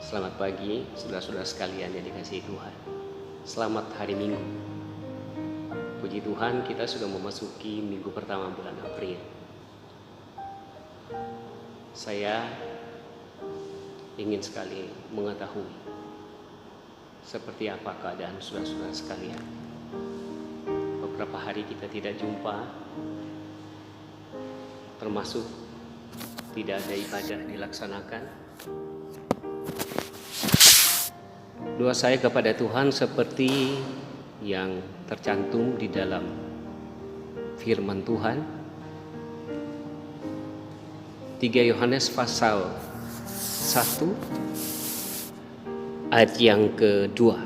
Selamat pagi, saudara-saudara sekalian yang dikasihi Tuhan. Selamat hari Minggu. Puji Tuhan, kita sudah memasuki minggu pertama bulan April. Saya ingin sekali mengetahui seperti apa keadaan saudara-saudara sekalian. Beberapa hari kita tidak jumpa, termasuk tidak ada ibadah dilaksanakan. Doa saya kepada Tuhan seperti yang tercantum di dalam firman Tuhan 3 Yohanes pasal 1 ayat yang kedua.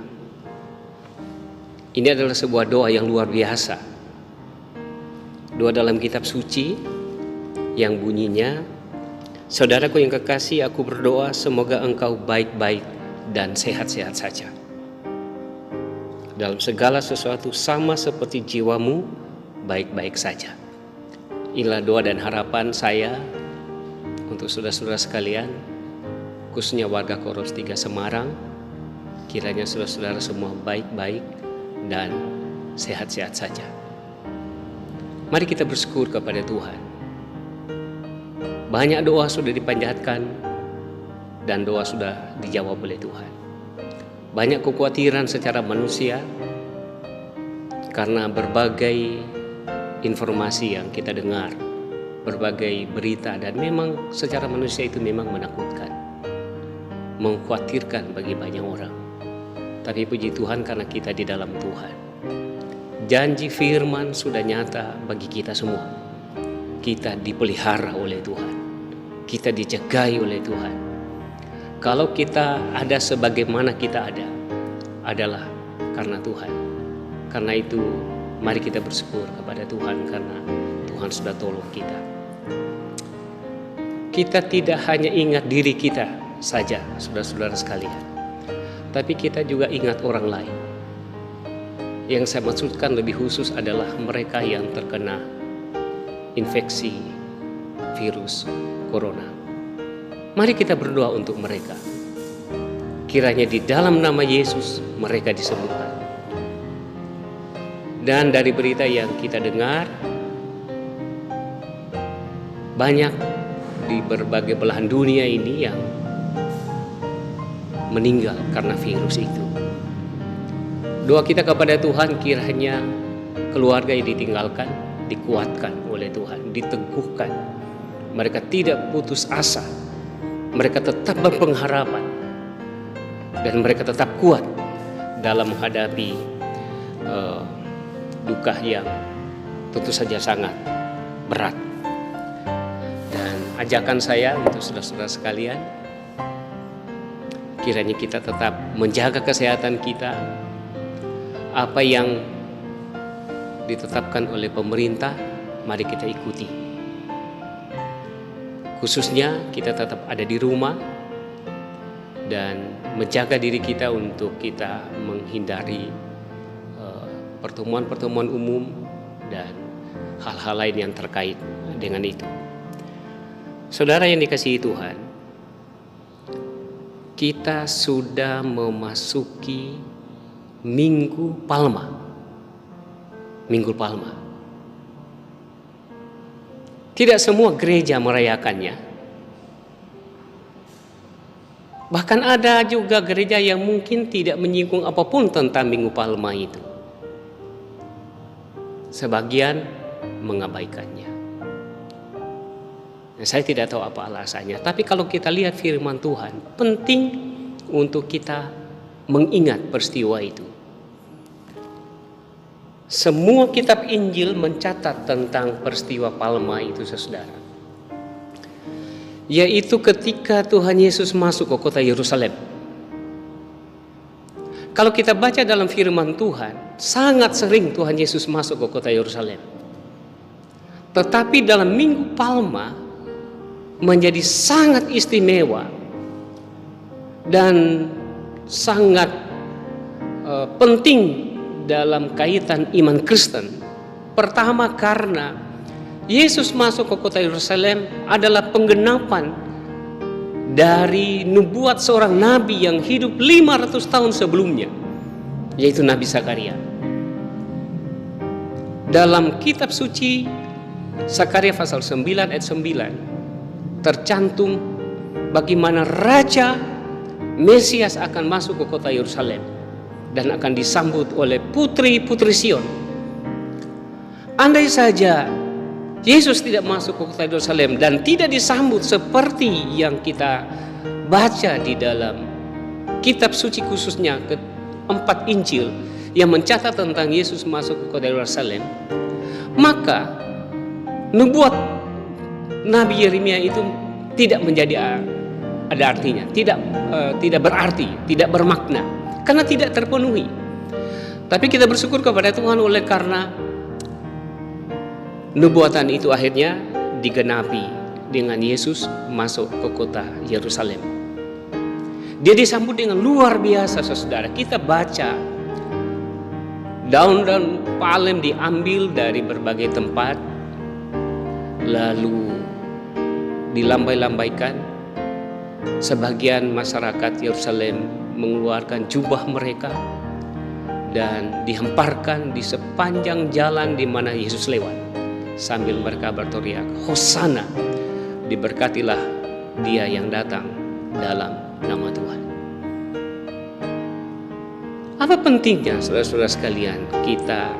Ini adalah sebuah doa yang luar biasa. Doa dalam kitab suci yang bunyinya, "Saudaraku yang kekasih, aku berdoa semoga engkau baik-baik dan sehat-sehat saja. Dalam segala sesuatu sama seperti jiwamu baik-baik saja." Inilah doa dan harapan saya untuk saudara-saudara sekalian, khususnya warga Koros 3 Semarang. Kiranya saudara-saudara semua baik-baik dan sehat-sehat saja. Mari kita bersyukur kepada Tuhan. Banyak doa sudah dipanjatkan dan doa sudah dijawab oleh Tuhan. Banyak kekhawatiran secara manusia karena berbagai informasi yang kita dengar, berbagai berita, dan memang secara manusia itu memang menakutkan, mengkhawatirkan bagi banyak orang. Tapi puji Tuhan karena kita di dalam Tuhan. Janji firman sudah nyata bagi kita semua. Kita dipelihara oleh Tuhan. Kita dijagai oleh Tuhan. Kalau kita ada sebagaimana kita ada, adalah karena Tuhan. Karena itu mari kita bersyukur kepada Tuhan karena Tuhan sudah tolong kita. Kita tidak hanya ingat diri kita saja, saudara-saudara sekalian, tapi kita juga ingat orang lain. Yang saya maksudkan lebih khusus adalah mereka yang terkena infeksi virus corona. Mari kita berdoa untuk mereka. Kiranya di dalam nama Yesus mereka disembuhkan. Dan dari berita yang kita dengar, banyak di berbagai belahan dunia ini yang meninggal karena virus itu. Doa kita kepada Tuhan kiranya keluarga yang ditinggalkan dikuatkan oleh Tuhan, diteguhkan. Mereka tidak putus asa. Mereka tetap berpengharapan dan mereka tetap kuat dalam menghadapi duka yang tentu saja sangat berat. Dan ajakan saya untuk saudara-saudara sekalian, kiranya kita tetap menjaga kesehatan kita. Apa yang ditetapkan oleh pemerintah, mari kita ikuti. Khususnya kita tetap ada di rumah dan menjaga diri kita untuk kita menghindari pertemuan-pertemuan umum dan hal-hal lain yang terkait dengan itu. Saudara yang dikasihi Tuhan, kita sudah memasuki Minggu Palma. Minggu Palma. Tidak semua gereja merayakannya. Bahkan ada juga gereja yang mungkin tidak menyinggung apapun tentang Minggu Palma itu. Sebagian mengabaikannya. Nah, saya tidak tahu apa alasannya. Tapi kalau kita lihat firman Tuhan, penting untuk kita mengingat peristiwa itu. Semua kitab Injil mencatat tentang peristiwa Palma itu, saudara. Yaitu ketika Tuhan Yesus masuk ke kota Yerusalem. Kalau kita baca dalam firman Tuhan, sangat sering Tuhan Yesus masuk ke kota Yerusalem. Tetapi dalam Minggu Palma menjadi sangat istimewa dan sangat penting dalam kaitan iman Kristen. Pertama karena Yesus masuk ke kota Yerusalem adalah penggenapan dari nubuat seorang nabi yang hidup 500 tahun sebelumnya, yaitu Nabi Zakaria. Dalam kitab suci Zakaria pasal 9 ayat 9 tercantum bagaimana Raja Mesias akan masuk ke kota Yerusalem dan akan disambut oleh putri-putri Sion. Andai saja Yesus tidak masuk ke kota Yerusalem dan tidak disambut seperti yang kita baca di dalam kitab suci, khususnya keempat Injil yang mencatat tentang Yesus masuk ke kota Yerusalem, maka nubuat Nabi Yeremia itu tidak menjadi ada artinya, tidak berarti, tidak bermakna, karena tidak terpenuhi. Tapi kita bersyukur kepada Tuhan oleh karena nubuatan itu akhirnya digenapi dengan Yesus masuk ke kota Yerusalem. Dia disambut dengan luar biasa, saudara. Kita baca daun-daun palem diambil dari berbagai tempat, lalu dilambai-lambaikan. Sebagian masyarakat Yerusalem mengeluarkan jubah mereka dan dihemparkan di sepanjang jalan di mana Yesus lewat, sambil mereka berteriak, Hosana, diberkatilah dia yang datang dalam nama Tuhan. Apa pentingnya, saudara-saudara sekalian, kita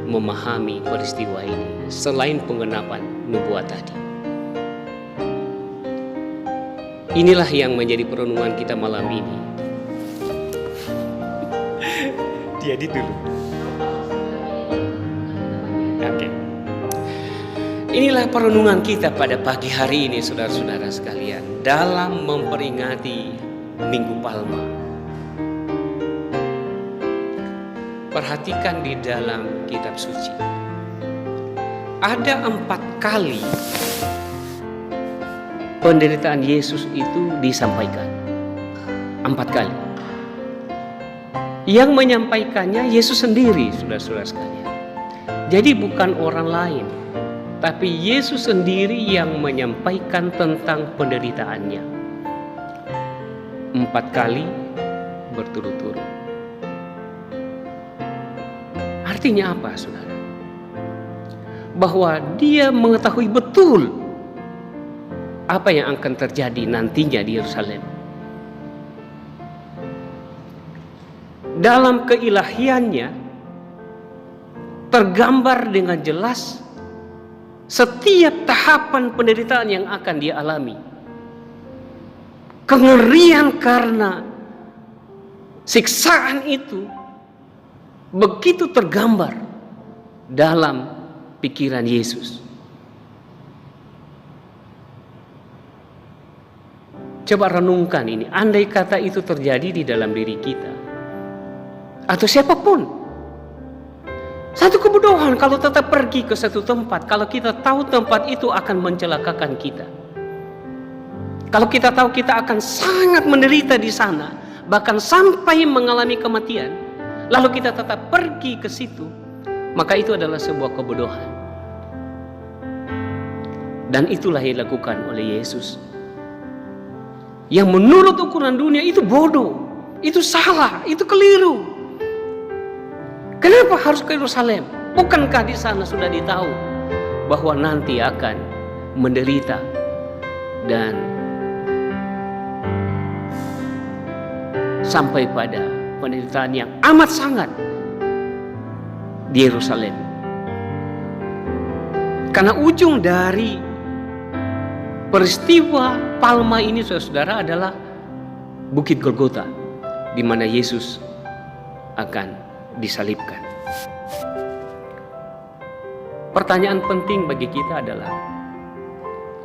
memahami peristiwa ini selain penggenapan nubuat tadi? Inilah yang menjadi perenungan kita malam ini. Dia dulu. Oke. Inilah perenungan kita pada pagi hari ini, saudara-saudara sekalian, dalam memperingati Minggu Palma. Perhatikan di dalam kitab suci. Ada 4 kali penderitaan Yesus itu disampaikan. 4 kali. Yang menyampaikannya Yesus sendiri, saudara-saudara sekalian. Jadi bukan orang lain, tapi Yesus sendiri yang menyampaikan tentang penderitaannya. 4 kali berturut-turut. Artinya apa, saudara? Bahwa dia mengetahui betul apa yang akan terjadi nantinya di Yerusalem. Dalam keilahiannya tergambar dengan jelas setiap tahapan penderitaan yang akan dia alami. Kengerian karena siksaan itu begitu tergambar dalam pikiran Yesus. Coba renungkan ini, andai kata itu terjadi di dalam diri kita atau siapapun. Satu kebodohan kalau tetap pergi ke satu tempat kalau kita tahu tempat itu akan mencelakakan kita. Kalau kita tahu kita akan sangat menderita di sana, bahkan sampai mengalami kematian, lalu kita tetap pergi ke situ, maka itu adalah sebuah kebodohan. Dan itulah yang dilakukan oleh Yesus. Yang menurut ukuran dunia itu bodoh, itu salah, itu keliru. Kenapa harus ke Yerusalem? Bukankah di sana sudah ditahu bahwa nanti akan menderita dan sampai pada penderitaan yang amat sangat di Yerusalem? Karena ujung dari peristiwa Palma ini, saudara, adalah Bukit Golgota, di mana Yesus akan disalibkan. Pertanyaan penting bagi kita adalah,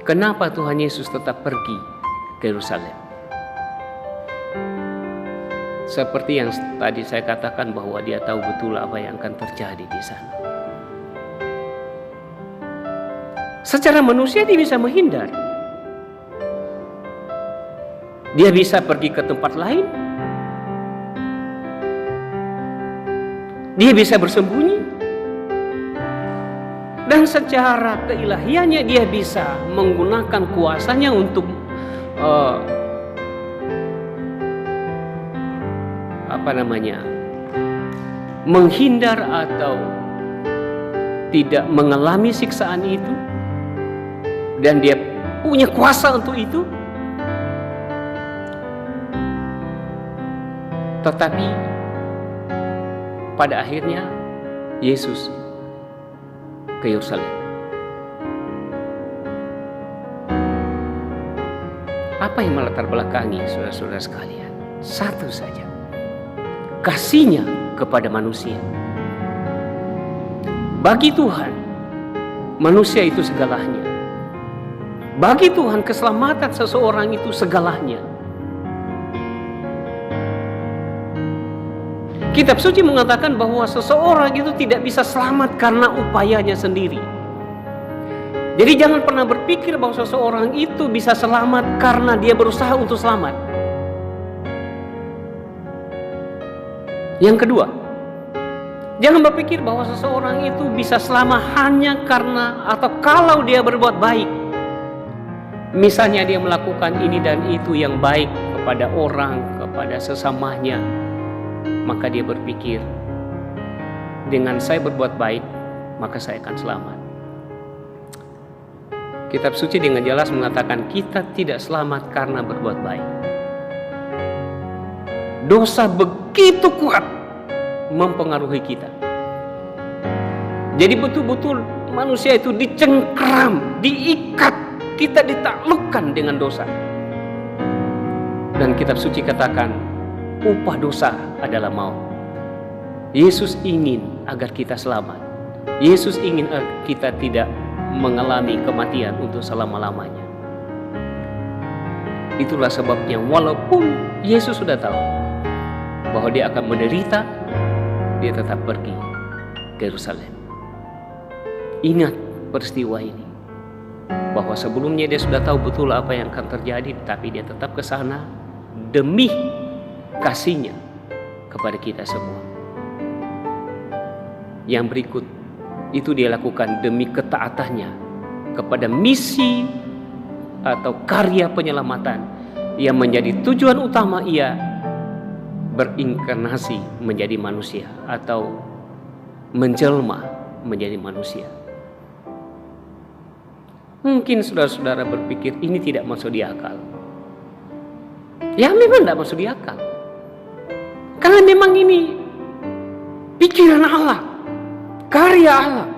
kenapa Tuhan Yesus tetap pergi ke Yerusalem? Seperti yang tadi saya katakan, bahwa dia tahu betul apa yang akan terjadi di sana. Secara manusia dia bisa menghindar. Dia bisa pergi ke tempat lain. Dia bisa bersembunyi. Dan secara keilahiannya dia bisa menggunakan kuasanya untuk menghindar atau tidak mengalami siksaan itu, dan dia punya kuasa untuk itu, tetapi pada akhirnya Yesus ke Yerusalem. Apa yang melatar belakangi saudara-saudara sekalian? Satu saja, kasihnya kepada manusia. Bagi Tuhan, manusia itu segalanya. Bagi Tuhan, keselamatan seseorang itu segalanya. Kitab suci mengatakan bahwa seseorang itu tidak bisa selamat karena upayanya sendiri. Jadi jangan pernah berpikir bahwa seseorang itu bisa selamat karena dia berusaha untuk selamat. Yang kedua, jangan berpikir bahwa seseorang itu bisa selamat hanya karena atau kalau dia berbuat baik. Misalnya dia melakukan ini dan itu yang baik kepada orang, kepada sesamanya, maka dia berpikir, dengan saya berbuat baik, maka saya akan selamat. Kitab suci dengan jelas mengatakan kita tidak selamat karena berbuat baik. Dosa begitu kuat mempengaruhi kita. Jadi betul-betul manusia itu dicengkram, diikat, kita ditaklukkan dengan dosa. Dan kitab suci katakan upah dosa adalah maut. Yesus ingin agar kita selamat. Yesus ingin agar kita tidak mengalami kematian untuk selama-lamanya. Itulah sebabnya walaupun Yesus sudah tahu bahwa dia akan menderita, dia tetap pergi ke Yerusalem. Ingat peristiwa ini, bahwa sebelumnya dia sudah tahu betul apa yang akan terjadi, tapi dia tetap ke sana demi kasihnya kepada kita semua. Yang berikut itu dia lakukan demi ketaatannya kepada misi atau karya penyelamatan yang menjadi tujuan utama ia berinkarnasi menjadi manusia atau menjelma menjadi manusia. Mungkin saudara-saudara berpikir ini tidak masuk di akal. Ya memang tidak masuk di akal. Karena memang ini pikiran Allah, karya Allah.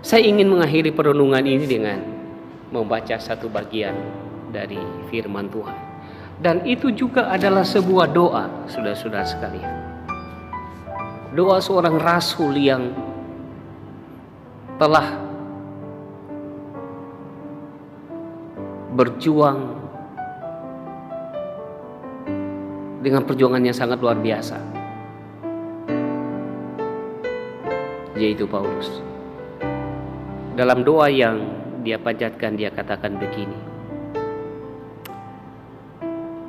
Saya ingin mengakhiri perenungan ini dengan membaca satu bagian dari firman Tuhan. Dan itu juga adalah sebuah doa, saudara-saudara sekalian. Doa seorang rasul yang telah berjuang dengan perjuangan yang sangat luar biasa, yaitu Paulus. Dalam doa yang dia panjatkan, dia katakan begini: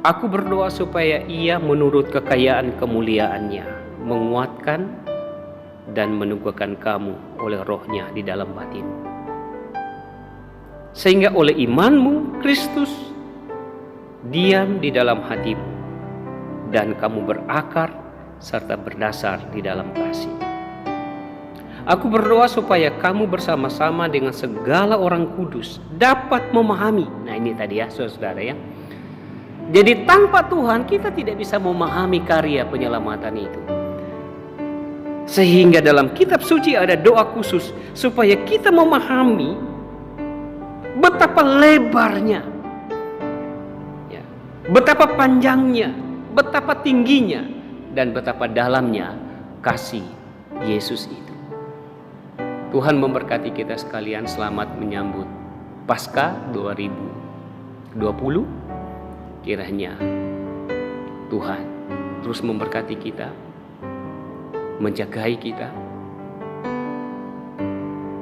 aku berdoa supaya ia menurut kekayaan kemuliaannya menguatkan dan meneguhkan kamu oleh rohnya di dalam batinmu, sehingga oleh imanmu Kristus diam di dalam hatimu dan kamu berakar serta berdasar di dalam kasih. Aku berdoa supaya kamu bersama-sama dengan segala orang kudus dapat memahami. Nah ini tadi ya saudara ya. Jadi tanpa Tuhan kita tidak bisa memahami karya penyelamatan itu. Sehingga dalam kitab suci ada doa khusus supaya kita memahami betapa lebarnya, ya, betapa panjangnya, betapa tingginya, dan betapa dalamnya kasih Yesus itu. Tuhan memberkati kita sekalian. Selamat menyambut Paskah 2020. Kiranya Tuhan terus memberkati kita, menjagai kita.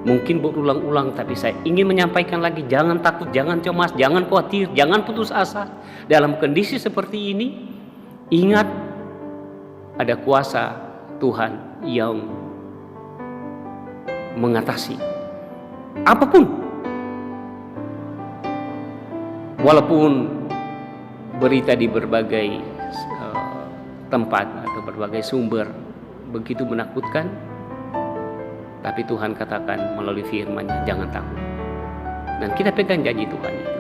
Mungkin berulang-ulang, tapi saya ingin menyampaikan lagi, jangan takut, jangan cemas, jangan khawatir, jangan putus asa. Dalam kondisi seperti ini, ingat ada kuasa Tuhan yang mengatasi apapun. Walaupun berita di berbagai tempat atau berbagai sumber begitu menakutkan, tapi Tuhan katakan melalui firman-Nya, jangan takut. Dan kita pegang janji Tuhan itu.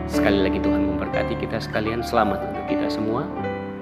Sekali lagi Tuhan memberkati kita sekalian. Selamat untuk kita semua.